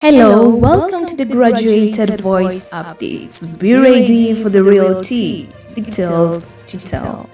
Hello, welcome to the Graduated Voice Updates. Be ready for the real tea, details to tell.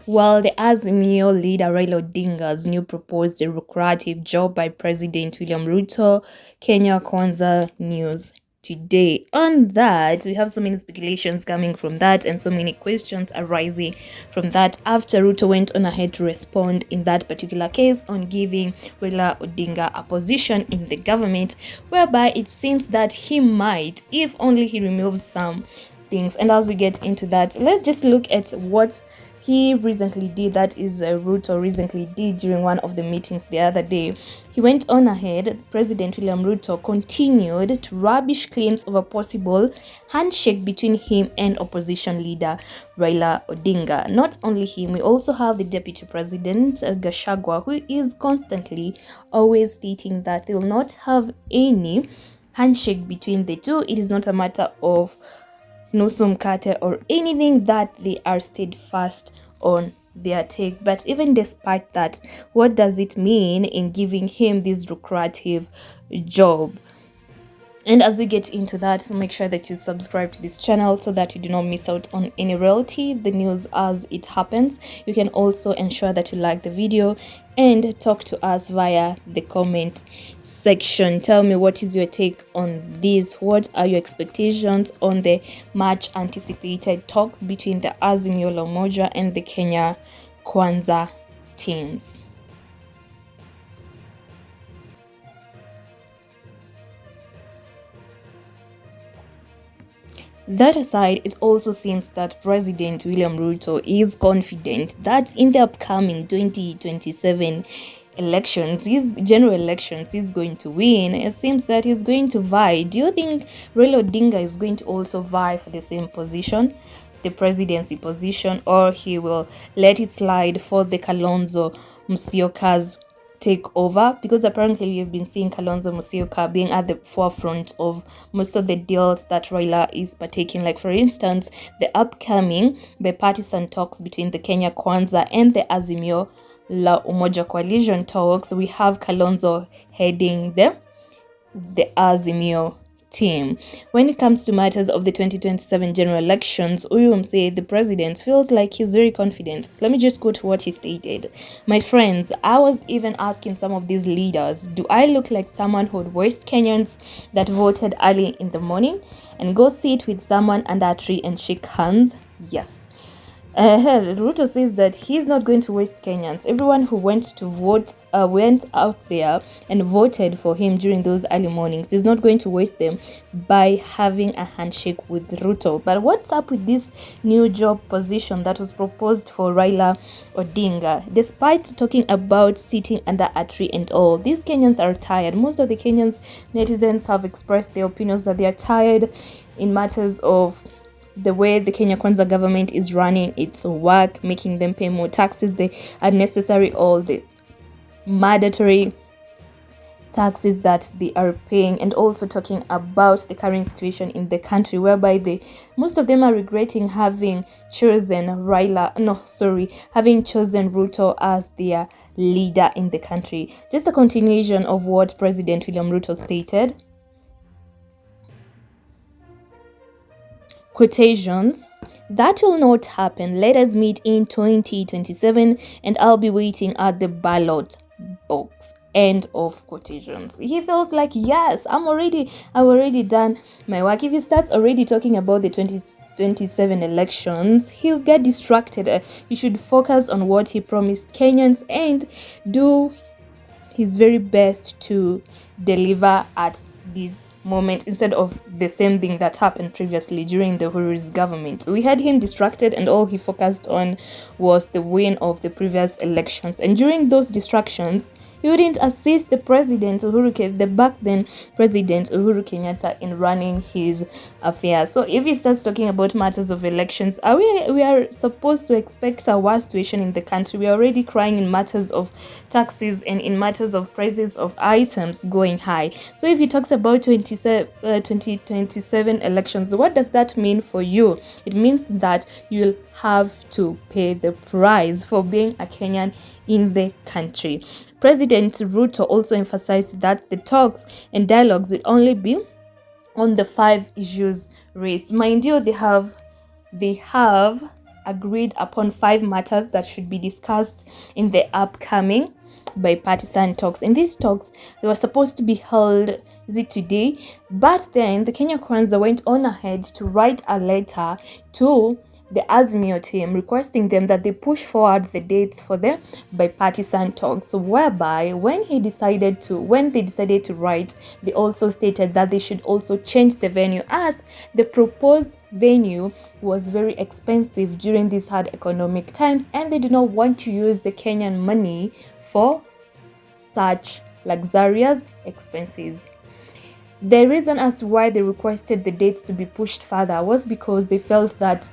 Well, the Azimio leader Raila Odinga's new proposed lucrative job by President William Ruto, Kenya Kwanza news today. On that, we have so many speculations coming from that and so many questions arising from that after Ruto went on ahead to respond in that particular case on giving Raila Odinga a position in the government, whereby it seems that he might, if only he removes some things. And as we get into that, let's just look at what he recently did, that is Ruto recently did during one of the meetings the other day. He went on ahead, President William Ruto continued to rubbish claims of a possible handshake between him and opposition leader Raila Odinga. Not only him, we also have the Deputy President Gachagua, who is constantly always stating that they will not have any handshake between the two. It is not a matter of nusu mkate or anything, that they are steadfast on their take. But even despite that, what does it mean in giving him this lucrative job? And as we get into that, make sure that you subscribe to this channel so that you do not miss out on any reality, the news as it happens. You can also ensure that you like the video and talk to us via the comment section. Tell me, what is your take on this? What are your expectations on the much anticipated talks between the Azimio la Umoja and the Kenya Kwanza teams? That aside, it also seems that President William Ruto is confident that in the upcoming 2027 elections, his general elections, he's going to win. It seems that he's going to vie. Do you think Raila Odinga is going to also vie for the same position, the presidency position, or he will let it slide for the Kalonzo Musyoka's take over? Because apparently we've been seeing Kalonzo Musyoka being at the forefront of most of the deals that Raila is partaking. Like, for instance, the upcoming bipartisan talks between the Kenya Kwanza and the Azimio la Umoja coalition talks. We have Kalonzo heading the Azimio team. When it comes to matters of the 2027 general elections, Uyum said the president feels like he's very confident. Let me just quote what he stated. "My friends, I was even asking some of these leaders, do I look like someone who would waste Kenyans that voted early in the morning and go sit with someone under a tree and shake hands? Yes." Ruto says that he's not going to waste Kenyans. Everyone who went to vote went out there and voted for him during those early mornings. He's not going to waste them by having a handshake with Ruto. But what's up with this new job position that was proposed for Raila Odinga? Despite talking about sitting under a tree and all, these Kenyans are tired. Most of the Kenyans netizens have expressed their opinions that they are tired in matters of the way the Kenya Kwanza government is running its work, making them pay more taxes, the unnecessary, all the mandatory taxes that they are paying, and also talking about the current situation in the country, whereby most of them are regretting having chosen having chosen Ruto as their leader in the country. Just a continuation of what President William Ruto stated. Quotations: "That will not happen. Let us meet in 2027 and I'll be waiting at the ballot box." End of quotations. He feels like, yes, I've already done my work. If he starts already talking about the 2027 elections, he'll get distracted. He should focus on what he promised Kenyans and do his very best to deliver at this moment, instead of the same thing that happened previously during the Uhuru's government. We had him distracted and all he focused on was the win of the previous elections, and during those distractions he wouldn't assist the president the back then President Uhuru Kenyatta in running his affairs. So if he starts talking about matters of elections, we are supposed to expect a worse situation in the country. We are already crying in matters of taxes and in matters of prices of items going high. So if he talks about 2027 elections, what does that mean for you? It means that you'll have to pay the price for being a Kenyan in the country. President Ruto also emphasized that the talks and dialogues will only be on the 5 issues raised. Mind you, they have agreed upon 5 matters that should be discussed in the upcoming bipartisan talks. In these talks, they were supposed to be held, is it today? But then the Kenya Kwanza went on ahead to write a letter to the Azimio team requesting them that they push forward the dates for the bipartisan talks, whereby when they decided to write, they also stated that they should also change the venue, as the proposed venue was very expensive during these hard economic times, and they do not want to use the Kenyan money for such luxurious expenses. The reason as to why they requested the dates to be pushed further was because they felt that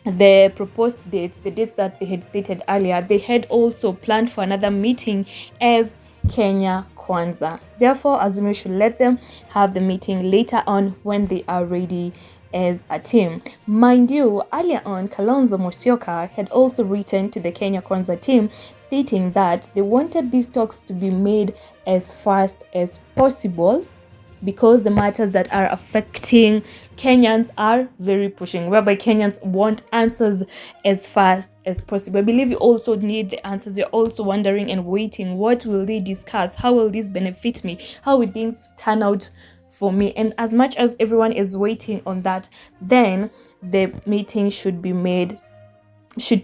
the proposed dates, the dates that they had stated earlier, they had also planned for another meeting as Kenya Kwanza. Therefore, Azimio should let them have the meeting later on when they are ready as a team. Mind you, earlier on, Kalonzo Musyoka had also written to the Kenya Kwanza team stating that they wanted these talks to be made as fast as possible, because the matters that are affecting Kenyans are very pushing, whereby Kenyans want answers as fast as possible. I believe you also need the answers. You're also wondering and waiting, what will they discuss? How will this benefit me? How will things turn out for me? And as much as everyone is waiting on that, then the meeting should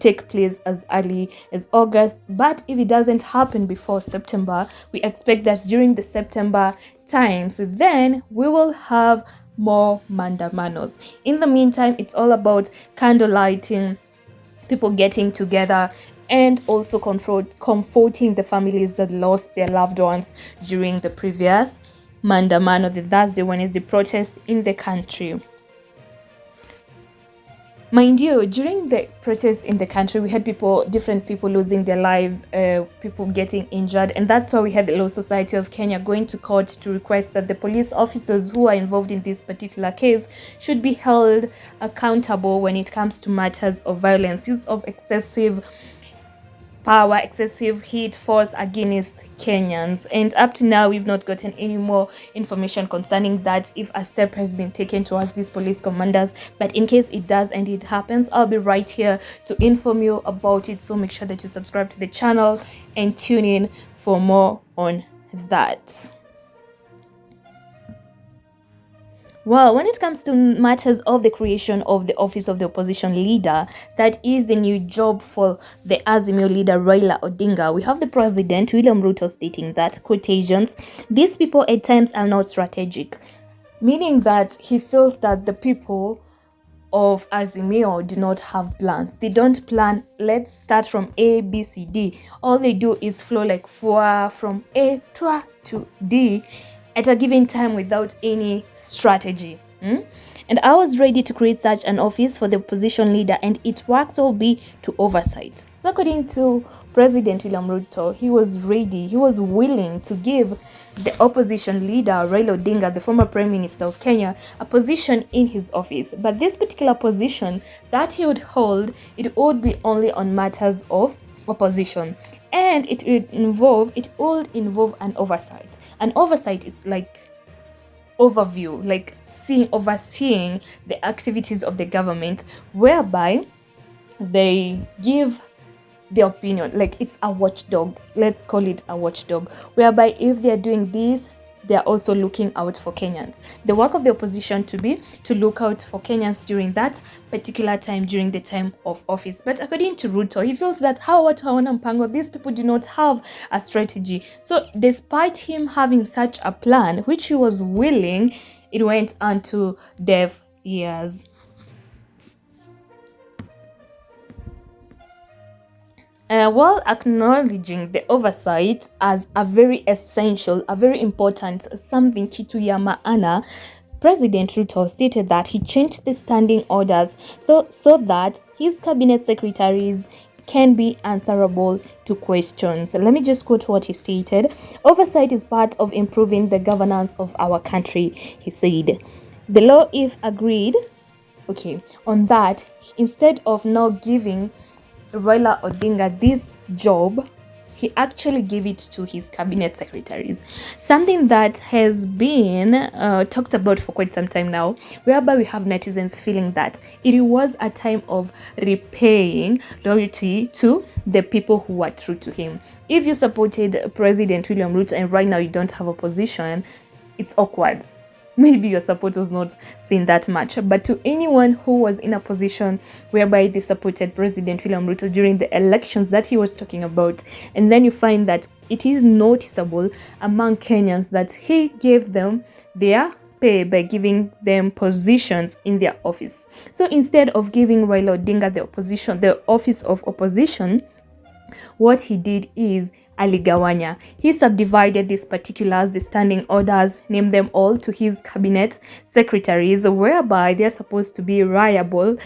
take place as early as August. But if it doesn't happen before September, we expect that during the September times, then we will have more mandamanos. In the meantime, it's all about candle lighting, people getting together, and also comforting the families that lost their loved ones during the previous mandamano, the Thursday, Wednesday protest in the country. Mind you, during the protest in the country, we had different people losing their lives, people getting injured, and that's why we had the Law Society of Kenya going to court to request that the police officers who are involved in this particular case should be held accountable when it comes to matters of violence, use of excessive power, excessive heat, force against Kenyans. And up to now, we've not gotten any more information concerning that, if a step has been taken towards these police commanders. But in case it does and it happens, I'll be right here to inform you about it. So make sure that you subscribe to the channel and tune in for more on that. Well, when it comes to matters of the creation of the office of the opposition leader, that is the new job for the Azimio leader Raila Odinga, we have the president William Ruto stating that, quotations, "These people at times are not strategic," meaning that he feels that the people of Azimio do not have plans. They don't plan, let's start from A, B, C, D. All they do is flow like from A to D at a given time without any strategy. And I was ready to create such an office for the opposition leader, and its works will be to oversight. So according to President William Ruto, he was ready, he was willing to give the opposition leader Raila Odinga, the former Prime Minister of Kenya, a position in his office. But this particular position that he would hold, it would be only on matters of opposition, and it would involve an oversight. An oversight is like overview, like overseeing the activities of the government, whereby they give their opinion, like it's a watchdog. Let's call it a watchdog, whereby if they're doing this, they're also looking out for Kenyans. The work of the opposition to be to look out for Kenyans during that particular time, during the time of office. But according to Ruto, he feels that these people do not have a strategy. So despite him having such a plan, which he was willing, it went on to deaf ears. While acknowledging the oversight as a very essential, a very important something kitu ya maana, President Ruto stated that he changed the standing orders so that his cabinet secretaries can be answerable to questions. Let me just quote what he stated. "Oversight is part of improving the governance of our country," he said. The law, if agreed, on that, instead of now giving Raila Odinga this job, he actually gave it to his cabinet secretaries. Something that has been talked about for quite some time now, whereby we have netizens feeling that it was a time of repaying loyalty to the people who were true to him. If you supported President William Ruto and right now you don't have a position, it's awkward. Maybe your support was not seen that much, but to anyone who was in a position whereby they supported President William Ruto during the elections that he was talking about, and then you find that it is noticeable among Kenyans that he gave them their pay by giving them positions in their office. So instead of giving Raila Odinga the office of opposition, what he did is aligawanya. He subdivided these particulars, the standing orders, named them all to his cabinet secretaries, whereby they're supposed to be liable.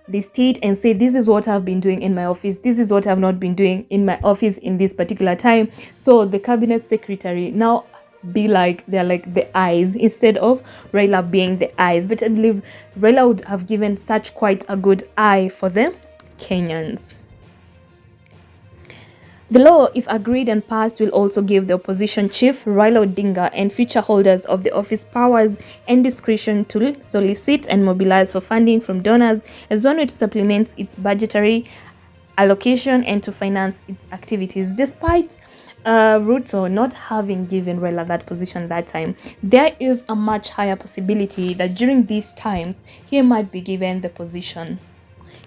They state and say, this is what I've been doing in my office, this is what I've not been doing in my office in this particular time. So the cabinet secretary now they're like the eyes instead of Raila being the eyes. But I believe Raila would have given such quite a good eye for the Kenyans. The law, if agreed and passed, will also give the opposition chief, Raila Odinga, and future holders of the office powers and discretion to solicit and mobilize for funding from donors as one way to supplement its budgetary allocation and to finance its activities. Despite Ruto not having given Raila that position that time, there is a much higher possibility that during these times he might be given the position.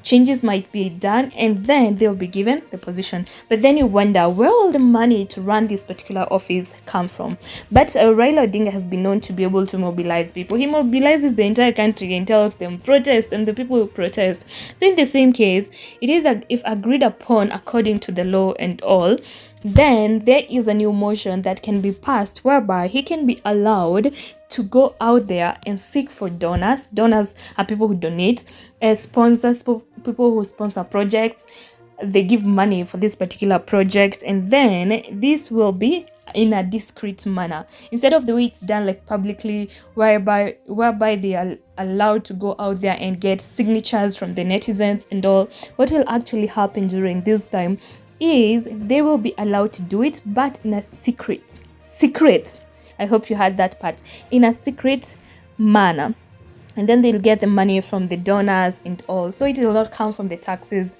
Changes might be done and then they'll be given the position. But then you wonder, where will the money to run this particular office come from? But Raila Odinga has been known to be able to mobilize people. He mobilizes the entire country and tells them protest, and the people will protest. So in the same case, it is if agreed upon according to the law and all, then there is a new motion that can be passed whereby he can be allowed to go out there and seek for donors. Donors are people who donate, sponsors, people who sponsor projects. They give money for this particular project, and then this will be in a discreet manner instead of the way it's done like publicly, whereby they are allowed to go out there and get signatures from the netizens and all. What will actually happen during this time is they will be allowed to do it, but in a secret. I hope you heard that part. In a secret manner. And then they'll get the money from the donors and all. So it will not come from the taxes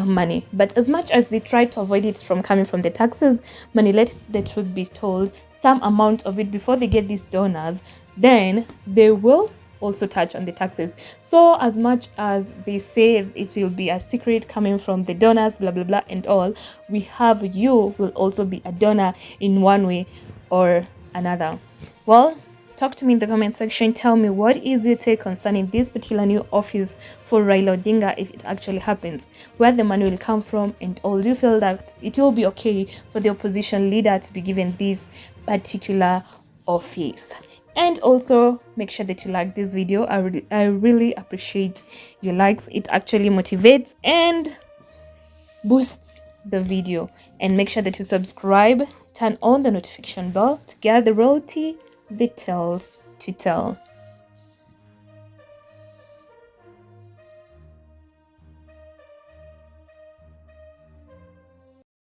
money. But as much as they try to avoid it from coming from the taxes money, let the truth be told, some amount of it before they get these donors, then they will also touch on the taxes. So as much as they say it will be a secret coming from the donors, blah blah blah and all, we have you will also be a donor in one way or another. Well, talk to me in the comment section. Tell me, what is your take concerning this particular new office for Raila Odinga if it actually happens? Where the money will come from and all. Do you feel that it will be okay for the opposition leader to be given this particular office? And also make sure that you like this video. I really appreciate your likes. It actually motivates and boosts the video. And make sure that you subscribe, turn on the notification bell to get the royalty details to tell.